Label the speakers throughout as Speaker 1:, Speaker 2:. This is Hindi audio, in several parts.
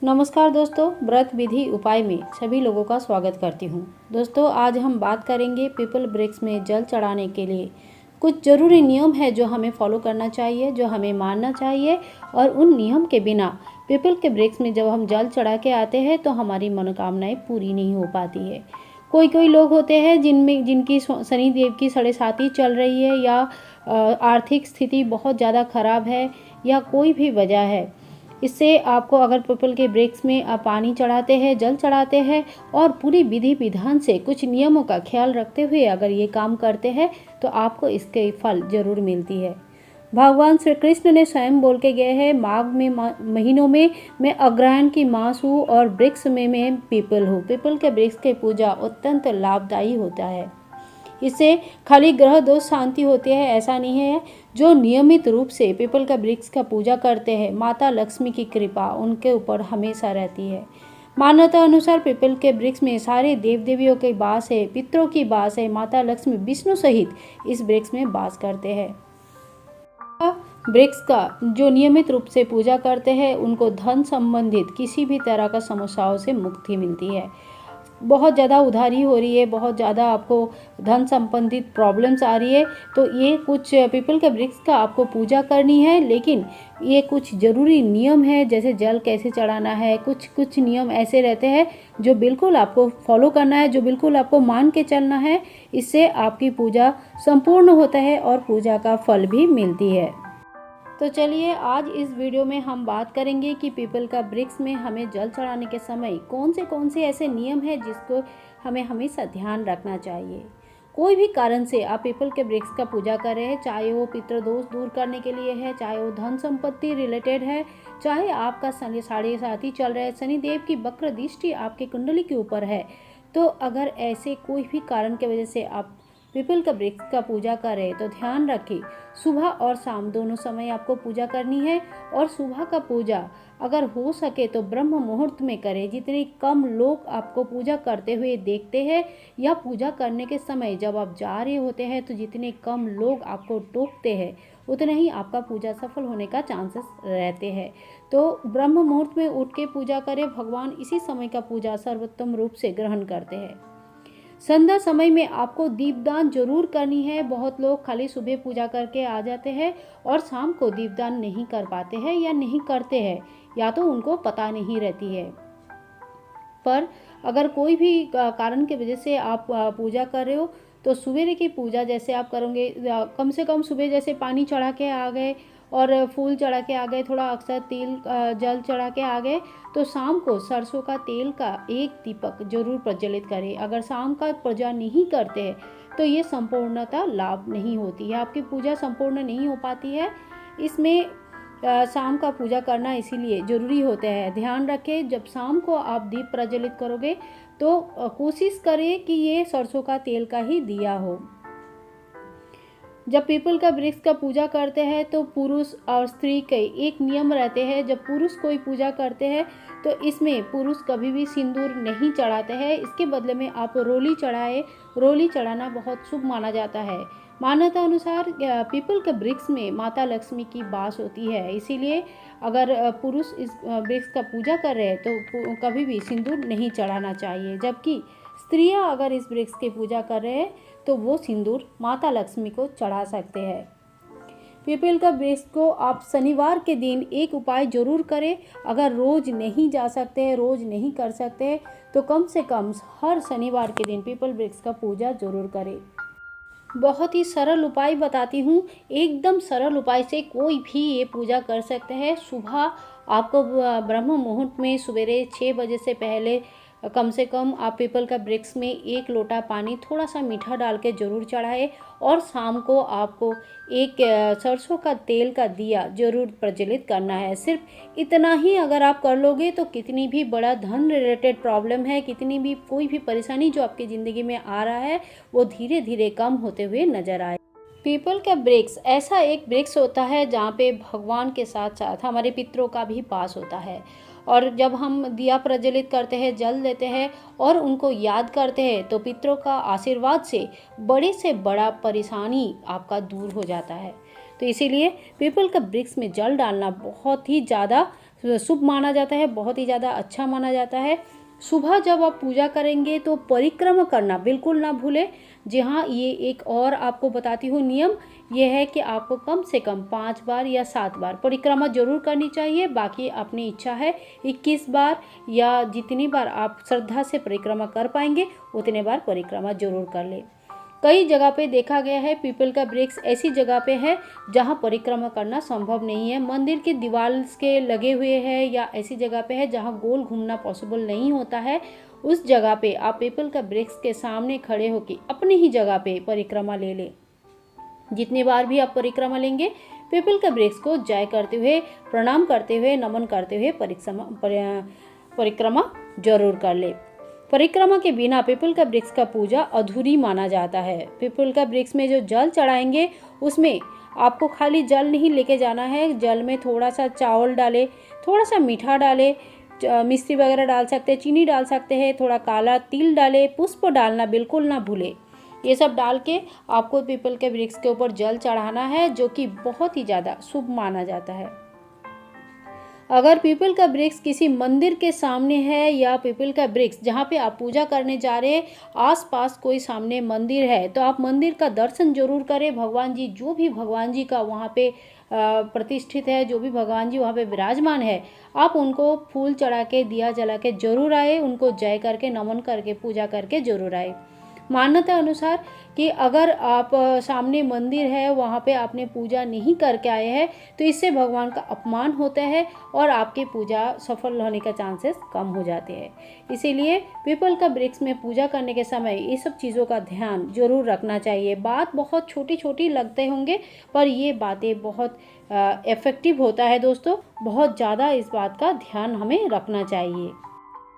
Speaker 1: नमस्कार दोस्तों, व्रत विधि उपाय में सभी लोगों का स्वागत करती हूँ। दोस्तों, आज हम बात करेंगे पीपल वृक्ष में जल चढ़ाने के लिए कुछ ज़रूरी नियम है जो हमें फॉलो करना चाहिए, जो हमें मानना चाहिए। और उन नियम के बिना पीपल के वृक्ष में जब हम जल चढ़ा के आते हैं तो हमारी मनोकामनाएं पूरी नहीं हो पाती है। कोई लोग होते हैं जिनकी शनि देव की साढ़े साती चल रही है, या आर्थिक स्थिति बहुत ज़्यादा खराब है, या कोई भी वजह है। इससे आपको अगर पीपल के वृक्ष में आप पानी चढ़ाते हैं, जल चढ़ाते हैं और पूरी विधि विधान से कुछ नियमों का ख्याल रखते हुए अगर ये काम करते हैं तो आपको इसके फल जरूर मिलती है। भगवान श्री कृष्ण ने स्वयं बोल के गए हैं, माघ में महीनों में मैं अग्रहायण की मास हूँ और वृक्ष में मैं पीपल हूँ। पीपल के वृक्ष की पूजा अत्यंत लाभदायी होता है। इससे खाली ग्रह दोष शांति होती है ऐसा नहीं है। जो नियमित रूप से पीपल का वृक्ष का पूजा करते हैं, माता लक्ष्मी की कृपा उनके ऊपर हमेशा रहती है। मान्यता अनुसार पीपल के वृक्ष में सारे देव देवियों के वास है, पितरों की वास है। माता लक्ष्मी विष्णु सहित इस वृक्ष में वास करते हैं। वृक्ष का जो नियमित रूप से पूजा करते हैं उनको धन संबंधित किसी भी तरह का समस्याओं से मुक्ति मिलती है। बहुत ज़्यादा उधारी हो रही है, बहुत ज़्यादा आपको धन संबंधित प्रॉब्लम्स आ रही है, तो ये कुछ पीपल के वृक्ष का आपको पूजा करनी है। लेकिन ये कुछ ज़रूरी नियम है, जैसे जल कैसे चढ़ाना है, कुछ नियम ऐसे रहते हैं जो बिल्कुल आपको फॉलो करना है, जो बिल्कुल आपको मान के चलना है। इससे आपकी पूजा संपूर्ण होता है और पूजा का फल भी मिलती है। तो चलिए आज इस वीडियो में हम बात करेंगे कि पीपल का वृक्ष में हमें जल चढ़ाने के समय कौन से ऐसे नियम हैं जिसको हमें हमेशा ध्यान रखना चाहिए। कोई भी कारण से आप पीपल के वृक्ष का पूजा कर रहे हैं, चाहे वो पितृदोष दूर करने के लिए है, चाहे वो धन संपत्ति रिलेटेड है, चाहे आपका शनि साढ़े साती चल रहा है, शनि देव की वक्र दृष्टि आपकी कुंडली के ऊपर है, तो अगर ऐसे कोई भी कारण की वजह से आप पीपल का वृक्ष का पूजा करें तो ध्यान रखें, सुबह और शाम दोनों समय आपको पूजा करनी है। और सुबह का पूजा अगर हो सके तो ब्रह्म मुहूर्त में करें। जितने कम लोग आपको पूजा करते हुए देखते हैं या पूजा करने के समय जब आप जा रहे होते हैं तो जितने कम लोग आपको टोकते हैं उतने ही आपका पूजा सफल होने का चांसेस रहते हैं। तो ब्रह्म मुहूर्त में उठ के पूजा करें। भगवान इसी समय का पूजा सर्वोत्तम रूप से ग्रहण करते हैं। संध्या समय में आपको दीपदान जरूर करनी है। बहुत लोग खाली सुबह पूजा करके आ जाते हैं और शाम को दीपदान नहीं कर पाते हैं या नहीं करते हैं, या तो उनको पता नहीं रहती है। पर अगर कोई भी कारण की वजह से आप पूजा कर रहे हो तो सवेरे की पूजा जैसे आप करोगे, कम से कम सुबह जैसे पानी चढ़ा के आ गए और फूल चढ़ा के आ गए, थोड़ा अक्सर तेल जल चढ़ा के आ गए, तो शाम को सरसों का तेल का एक दीपक जरूर प्रज्वलित करें। अगर शाम का पूजा नहीं करते हैं तो ये संपूर्णता लाभ नहीं होती है, आपकी पूजा संपूर्ण नहीं हो पाती है। इसमें शाम का पूजा करना इसीलिए ज़रूरी होता है। ध्यान रखें, जब शाम को आप दीप प्रज्वलित करोगे तो कोशिश करें कि ये सरसों का तेल का ही दिया हो। जब पीपल का वृक्ष का पूजा करते हैं तो पुरुष और स्त्री के एक नियम रहते हैं। जब पुरुष कोई पूजा करते हैं तो इसमें पुरुष कभी भी सिंदूर नहीं चढ़ाते हैं, इसके बदले में आप रोली चढ़ाए। रोली चढ़ाना बहुत शुभ माना जाता है। मान्यता अनुसार पीपल के वृक्ष में माता लक्ष्मी की वास होती है, इसीलिए अगर पुरुष इस वृक्ष का पूजा कर रहे हैं तो कभी भी सिंदूर नहीं चढ़ाना चाहिए। जबकि स्त्रियां अगर इस वृक्ष की पूजा कर रहे हैं तो वो सिंदूर माता लक्ष्मी को चढ़ा सकते हैं। पीपल का वृक्ष को आप शनिवार के दिन एक उपाय जरूर करें। अगर रोज नहीं जा सकते हैं, रोज नहीं कर सकते हैं, तो कम से कम हर शनिवार के दिन पीपल वृक्ष का पूजा जरूर करें। बहुत ही सरल उपाय बताती हूँ, एकदम सरल उपाय से कोई भी ये पूजा कर सकते हैं। सुबह आपको ब्रह्म मुहूर्त में सवेरे 6 बजे से पहले कम से कम आप पीपल का वृक्ष में 1 लोटा पानी थोड़ा सा मीठा डाल के जरूर चढ़ाए। और शाम को आपको एक सरसों का तेल का दिया जरूर प्रज्वलित करना है। सिर्फ इतना ही अगर आप कर लोगे तो कितनी भी बड़ा धन रिलेटेड प्रॉब्लम है, कितनी भी कोई भी परेशानी जो आपकी ज़िंदगी में आ रहा है वो धीरे धीरे कम होते हुए नजर आए। पीपल का वृक्ष ऐसा एक वृक्ष होता है जहाँ पे भगवान के साथ साथ हमारे पितरों का भी वास होता है। और जब हम दिया प्रज्वलित करते हैं, जल देते हैं और उनको याद करते हैं तो पितरों का आशीर्वाद से बड़ा परेशानी आपका दूर हो जाता है। तो इसीलिए पीपल का वृक्ष में जल डालना बहुत ही ज़्यादा शुभ माना जाता है, बहुत ही ज़्यादा अच्छा माना जाता है। सुबह जब आप पूजा करेंगे तो परिक्रमा करना बिल्कुल ना भूलें। जी हाँ, ये एक और आपको बताती हूँ नियम, ये है कि आपको कम से कम 5 बार या 7 बार परिक्रमा जरूर करनी चाहिए। बाकी अपनी इच्छा है 21 बार या जितनी बार आप श्रद्धा से परिक्रमा कर पाएंगे उतने बार परिक्रमा जरूर कर ले। कई जगह पे देखा गया है पीपल का वृक्ष ऐसी जगह पे है जहाँ परिक्रमा करना संभव नहीं है, मंदिर के दीवार के लगे हुए है या ऐसी जगह पे है जहाँ गोल घूमना पॉसिबल नहीं होता है। उस जगह पे आप पीपल का वृक्ष के सामने खड़े होकर अपनी ही जगह पे परिक्रमा ले लें। जितनी बार भी आप परिक्रमा लेंगे पीपल का वृक्ष को जय करते हुए, प्रणाम करते हुए, नमन करते हुए परिक्रमा जरूर कर ले। परिक्रमा के बिना पीपल का वृक्ष का पूजा अधूरी माना जाता है। पीपल का वृक्ष में जो जल चढ़ाएंगे उसमें आपको खाली जल नहीं लेके जाना है, जल में थोड़ा सा चावल डाले, थोड़ा सा मीठा डाले, मिश्री वगैरह डाल सकते हैं, चीनी डाल सकते हैं, थोड़ा काला तिल डाले, पुष्प डालना बिल्कुल ना भूले। ये सब डाल के आपको पीपल के वृक्ष के ऊपर जल चढ़ाना है, जो कि बहुत ही ज़्यादा शुभ माना जाता है। अगर पीपल का वृक्ष किसी मंदिर के सामने है या पीपल का वृक्ष जहाँ पे आप पूजा करने जा रहे हैं आसपास कोई सामने मंदिर है तो आप मंदिर का दर्शन जरूर करें। भगवान जी, जो भी भगवान जी का वहाँ पे प्रतिष्ठित है, जो भी भगवान जी वहाँ पे विराजमान है, आप उनको फूल चढ़ा के, दिया जला के जरूर आए, उनको जय करके, नमन करके, पूजा करके जरूर आए। मान्यता अनुसार कि अगर आप सामने मंदिर है वहाँ पे आपने पूजा नहीं करके आए हैं तो इससे भगवान का अपमान होता है और आपकी पूजा सफल होने का चांसेस कम हो जाते हैं। इसीलिए पीपल का वृक्ष में पूजा करने के समय ये सब चीज़ों का ध्यान जरूर रखना चाहिए। बात बहुत छोटी छोटी लगते होंगे पर ये बातें बहुत इफ़ेक्टिव होता है दोस्तों, बहुत ज़्यादा इस बात का ध्यान हमें रखना चाहिए।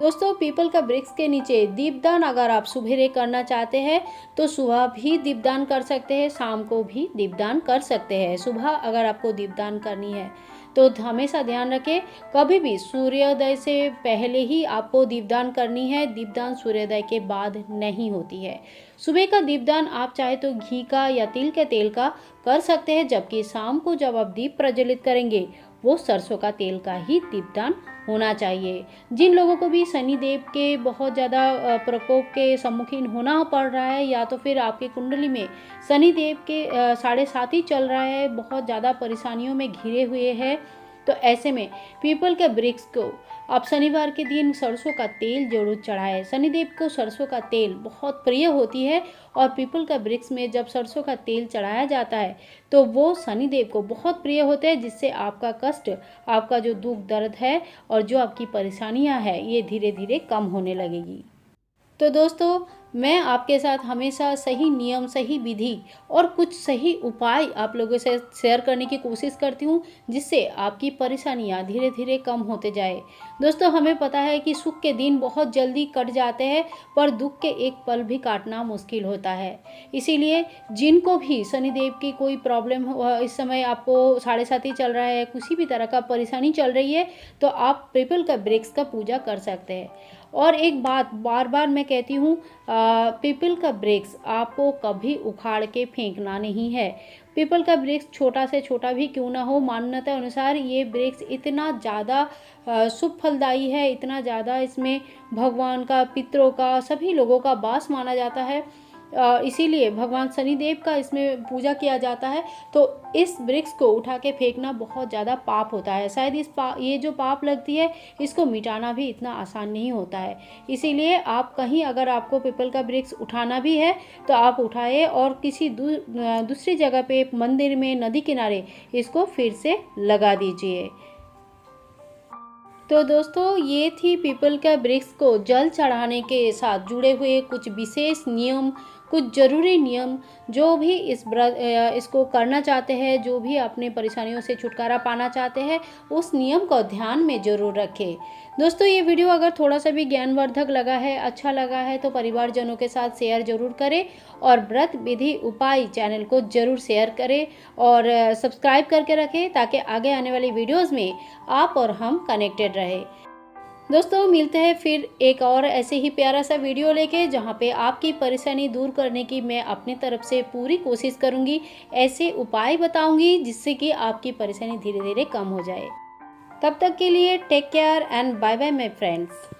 Speaker 1: दोस्तों, पीपल का वृक्ष के नीचे दीपदान अगर आप सुबह करना चाहते हैं तो सुबह भी दीपदान कर सकते हैं, शाम को भी दीपदान कर सकते हैं। सुबह अगर आपको दीपदान करनी है तो हमेशा ध्यान रखें कभी भी सूर्योदय से पहले ही आपको दीपदान करनी है, दीपदान सूर्योदय के बाद नहीं होती है। सुबह का दीपदान आप चाहे तो घी का या तिल के तेल का कर सकते हैं, जबकि शाम को जब आप दीप प्रज्वलित करेंगे वो सरसों का तेल का ही दीपदान होना चाहिए। जिन लोगों को भी शनिदेव के बहुत ज़्यादा प्रकोप के सम्मुखीन होना पड़ रहा है या तो फिर आपकी कुंडली में शनिदेव के 7.5 ही चल रहा है, बहुत ज़्यादा परेशानियों में घिरे हुए हैं, तो ऐसे में पीपल के वृक्ष को आप शनिवार के दिन सरसों का तेल जरूर चढ़ाएं। शनिदेव को सरसों का तेल बहुत प्रिय होती है और पीपल का वृक्ष में जब सरसों का तेल चढ़ाया जाता है तो वो शनिदेव को बहुत प्रिय होते हैं, जिससे आपका कष्ट, आपका जो दुख दर्द है और जो आपकी परेशानियां हैं ये धीरे धीरे कम होने लगेगी। तो दोस्तों, मैं आपके साथ हमेशा सही नियम, सही विधि और कुछ सही उपाय आप लोगों से शेयर करने की कोशिश करती हूँ, जिससे आपकी परेशानियाँ धीरे धीरे कम होते जाए। दोस्तों, हमें पता है कि सुख के दिन बहुत जल्दी कट जाते हैं पर दुख के एक पल भी काटना मुश्किल होता है। इसीलिए जिनको भी शनिदेव की कोई प्रॉब्लम, इस समय आपको 7.5 चल रहा है, किसी भी तरह का परेशानी चल रही है, तो आप पीपल का वृक्ष का पूजा कर सकते हैं। और एक बात बार बार मैं कहती हूँ, पीपल का वृक्ष आपको कभी उखाड़ के फेंकना नहीं है। पीपल का वृक्ष छोटा से छोटा भी क्यों ना हो, मान्यता अनुसार ये वृक्ष इतना ज़्यादा शुभ फलदायी है, इतना ज़्यादा इसमें भगवान का, पितरों का, सभी लोगों का वास माना जाता है। इसीलिए भगवान शनिदेव का इसमें पूजा किया जाता है। तो इस वृक्ष को उठा के फेंकना बहुत ज़्यादा पाप होता है। शायद ये जो पाप लगती है इसको मिटाना भी इतना आसान नहीं होता है। इसीलिए आप कहीं अगर आपको पीपल का वृक्ष उठाना भी है तो आप उठाए और किसी दूसरी जगह पे, मंदिर में, नदी किनारे इसको फिर से लगा दीजिए। तो दोस्तों, ये थी पीपल का वृक्ष को जल चढ़ाने के साथ जुड़े हुए कुछ विशेष नियम, कुछ ज़रूरी नियम। जो भी इसको करना चाहते हैं, जो भी अपने परेशानियों से छुटकारा पाना चाहते हैं, उस नियम को ध्यान में ज़रूर रखें। दोस्तों, ये वीडियो अगर थोड़ा सा भी ज्ञानवर्धक लगा है, अच्छा लगा है, तो परिवारजनों के साथ शेयर ज़रूर करें और व्रत विधि उपाय चैनल को ज़रूर शेयर करें और सब्सक्राइब करके रखें ताकि आगे आने वाली वीडियोज़ में आप और हम कनेक्टेड रहें। दोस्तों, मिलते हैं फिर एक और ऐसे ही प्यारा सा वीडियो लेके, जहाँ पे आपकी परेशानी दूर करने की मैं अपनी तरफ से पूरी कोशिश करूँगी, ऐसे उपाय बताऊँगी जिससे कि आपकी परेशानी धीरे धीरे कम हो जाए। तब तक के लिए take care and bye bye my friends.